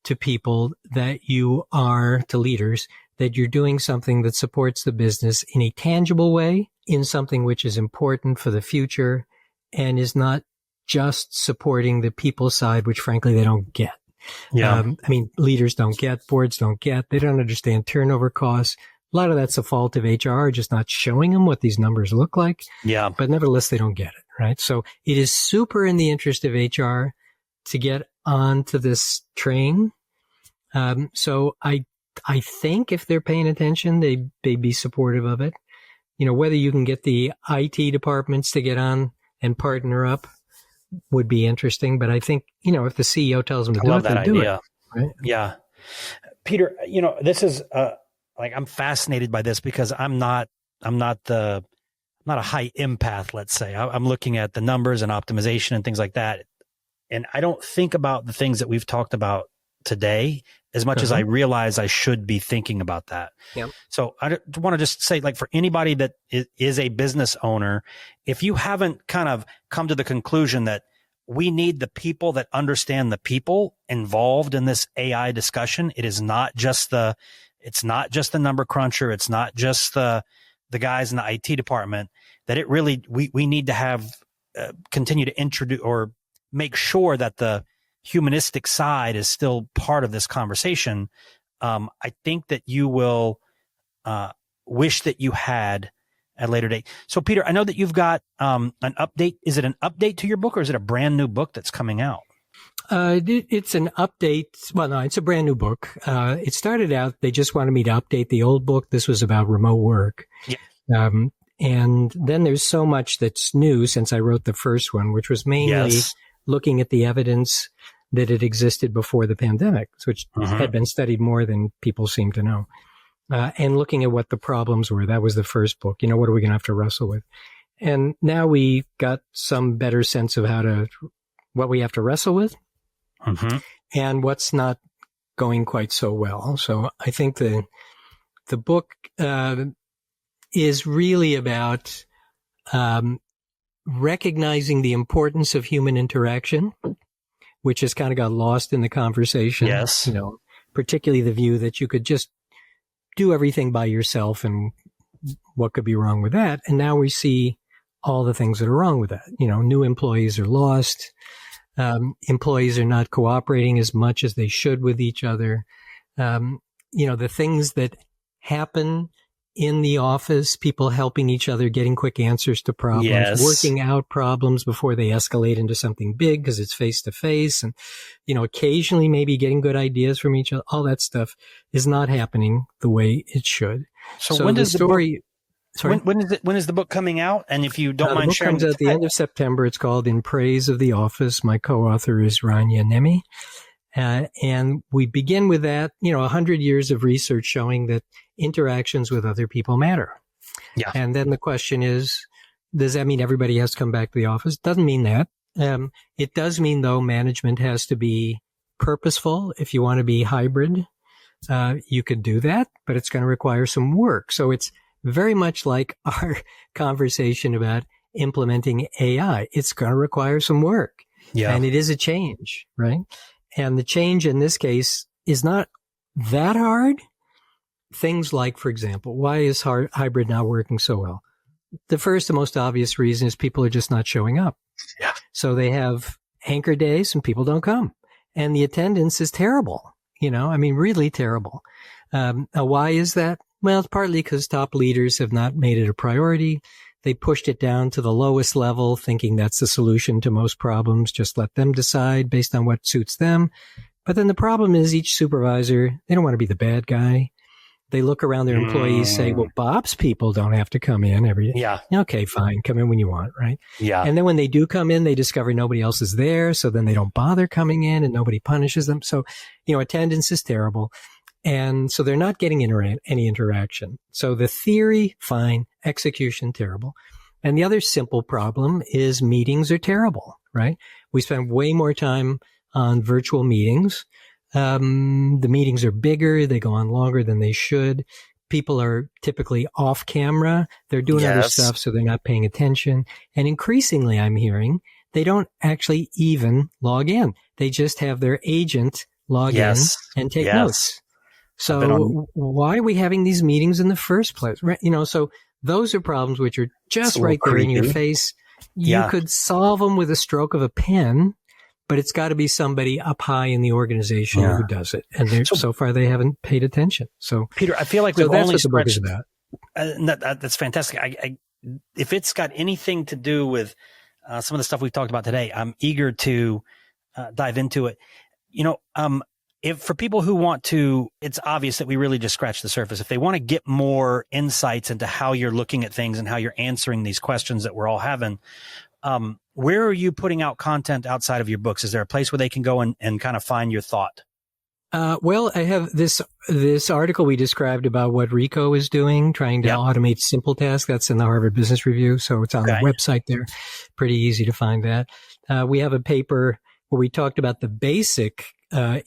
to people that you are, to leaders, that you're doing something that supports the business in a tangible way, in something which is important for the future, and is not just supporting the people side, which frankly they don't get. Yeah. Leaders don't get, boards don't get, they don't understand turnover costs. A lot of that's the fault of HR, just not showing them what these numbers look like. Yeah. But nevertheless, they don't get it, right? So it is super in the interest of HR to get onto this train. So I think if they're paying attention, they'd be supportive of it. Whether you can get the IT departments to get on and partner up would be interesting. But I think, if the CEO tells them to do it, they'll do it. Right? Yeah. Peter, this is, I'm fascinated by this because I'm not a high empath, let's say. I'm looking at the numbers and optimization and things like that. And I don't think about the things that we've talked about today as much as I realize I should be thinking about that. Yep. So I want to just say, for anybody that is a business owner, if you haven't kind of come to the conclusion that we need the people that understand the people involved in this AI discussion, it's not just the number cruncher. It's not just the guys in the IT department, that it really, we need to have, continue to introduce or make sure that the humanistic side is still part of this conversation. I think that you will wish that you had at a later date. So, Peter, I know that you've got an update. Is it an update to your book, or is it a brand new book that's coming out? It's an update. Well, no, it's a brand new book. It started out, they just wanted me to update the old book. This was about remote work. Yeah. And then there's so much that's new since I wrote the first one, which was mainly looking at the evidence that it existed before the pandemic, which had been studied more than people seem to know. And looking at what the problems were. That was the first book. What are we going to have to wrestle with? And now we got some better sense of what we have to wrestle with and what's not going quite so well. So I think the book is really about recognizing the importance of human interaction, which has kind of got lost in the conversation. Yes. Particularly the view that you could just do everything by yourself, and what could be wrong with that? And now we see all the things that are wrong with that. New employees are lost. Employees are not cooperating as much as they should with each other. The things that happen in the office, people helping each other, getting quick answers to problems, working out problems before they escalate into something big because it's face to face. And, occasionally maybe getting good ideas from each other. All that stuff is not happening the way it should. So when does when is the book coming out? And if you don't mind sharing, the book comes out at the end of September. It's called In Praise of the Office. My co-author is Rania Nemi. And we begin with that, 100 years of research showing that interactions with other people matter. Yeah. And then the question is, does that mean everybody has to come back to the office? Doesn't mean that. It does mean, though, management has to be purposeful. If you want to be hybrid, you could do that, but it's going to require some work. So it's very much like our conversation about implementing AI. It's going to require some work. Yeah. And it is a change, right? And the change in this case is not that hard. Things like, for example, why is hybrid not working so well? The first and most obvious reason is people are just not showing up. Yeah. So they have anchor days and people don't come. And the attendance is terrible, really terrible. Why is that? Well, it's partly because top leaders have not made it a priority. They pushed it down to the lowest level, thinking that's the solution to most problems. Just let them decide based on what suits them. But then the problem is each supervisor, they don't want to be the bad guy. They look around their employees, say, well, Bob's people don't have to come in every day. Yeah. Okay, fine. Come in when you want, right? Yeah. And then when they do come in, they discover nobody else is there. So then they don't bother coming in and nobody punishes them. So, attendance is terrible. And so they're not getting any interaction. So the theory, fine. Execution, terrible. And the other simple problem is meetings are terrible, right? We spend way more time on virtual meetings. The meetings are bigger. They go on longer than they should. People are typically off camera. They're doing other stuff, so they're not paying attention. And increasingly, I'm hearing, they don't actually even log in. They just have their agent log in and take notes. So why are we having these meetings in the first place? Right? So those are problems which are just right there in your face. You could solve them with a stroke of a pen, but it's got to be somebody up high in the organization who does it. And so far they haven't paid attention. So Peter, I feel like we've that's only what the book is scratched. That's fantastic. If it's got anything to do with some of the stuff we've talked about today, I'm eager to dive into it. If for people who want to, it's obvious that we really just scratched the surface. If they want to get more insights into how you're looking at things and how you're answering these questions that we're all having, where are you putting out content outside of your books? Is there a place where they can go and kind of find your thought? Well, I have this article we described about what Rico is doing, trying to automate simple tasks. That's in the Harvard Business Review. So it's on the website there. Pretty easy to find that. We have a paper where we talked about the basic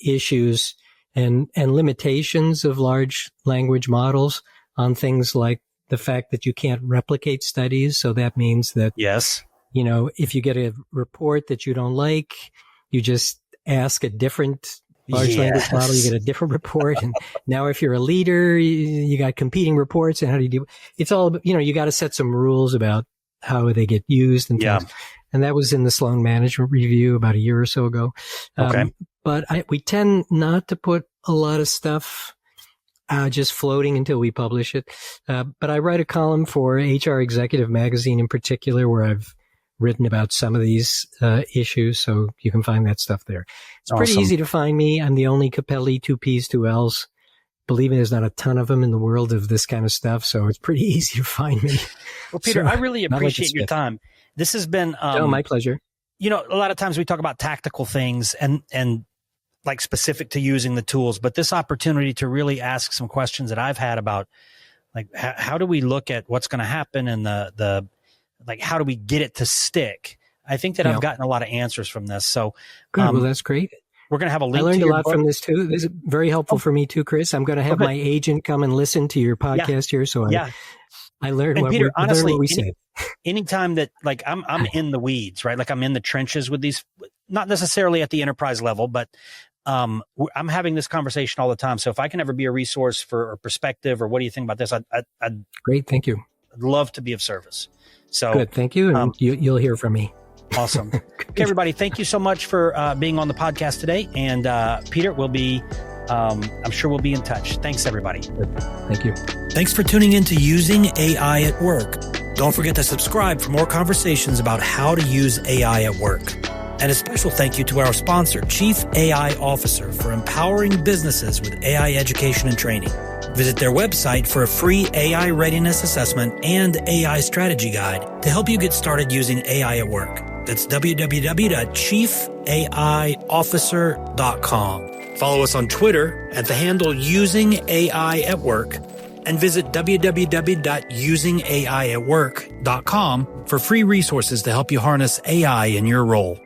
issues and limitations of large language models on things like the fact that you can't replicate studies. So that means that, if you get a report that you don't like, you just ask a different large language model, you get a different report. And now if you're a leader, you got competing reports, and how do you do? It's all, you got to set some rules about how they get used and things. And that was in the Sloan Management Review about a year or so ago. But we tend not to put a lot of stuff just floating until we publish it. But I write a column for HR Executive Magazine in particular, where I've written about some of these issues. So you can find that stuff there. It's pretty easy to find me. I'm the only Cappelli, 2 P's, 2 L's. Believe me, there's not a ton of them in the world of this kind of stuff. So it's pretty easy to find me. Well, Peter, I really appreciate your time. This has been my pleasure. A lot of times we talk about tactical things and like specific to using the tools, but this opportunity to really ask some questions that I've had about, like, how do we look at what's going to happen and the like, how do we get it to stick? I think that I've gotten a lot of answers from this. So good. Well, that's great. We're going to have a link. I learned to a lot from this too. This is very helpful for me too, Chris. I'm going to have my agent come and listen to your podcast here. So I learned and what, Peter, honestly, we said. Anytime that, like, I'm in the weeds, right? Like, I'm in the trenches with these, not necessarily at the enterprise level, but I'm having this conversation all the time. So if I can ever be a resource for or perspective, or what do you think about this? I'd Great. Thank you. love to be of service. So Good. Thank you. And you'll hear from me. Awesome. Okay, everybody. Thank you so much for being on the podcast today. And Peter, I'm sure we'll be in touch. Thanks, everybody. Thank you. Thanks for tuning in to Using AI at Work. Don't forget to subscribe for more conversations about how to use AI at work. And a special thank you to our sponsor, Chief AI Officer, for empowering businesses with AI education and training. Visit their website for a free AI readiness assessment and AI strategy guide to help you get started using AI at work. That's www.chiefaiofficer.com. Follow us on Twitter at the handle Using AI at Work, and visit www.usingaiatwork.com for free resources to help you harness AI in your role.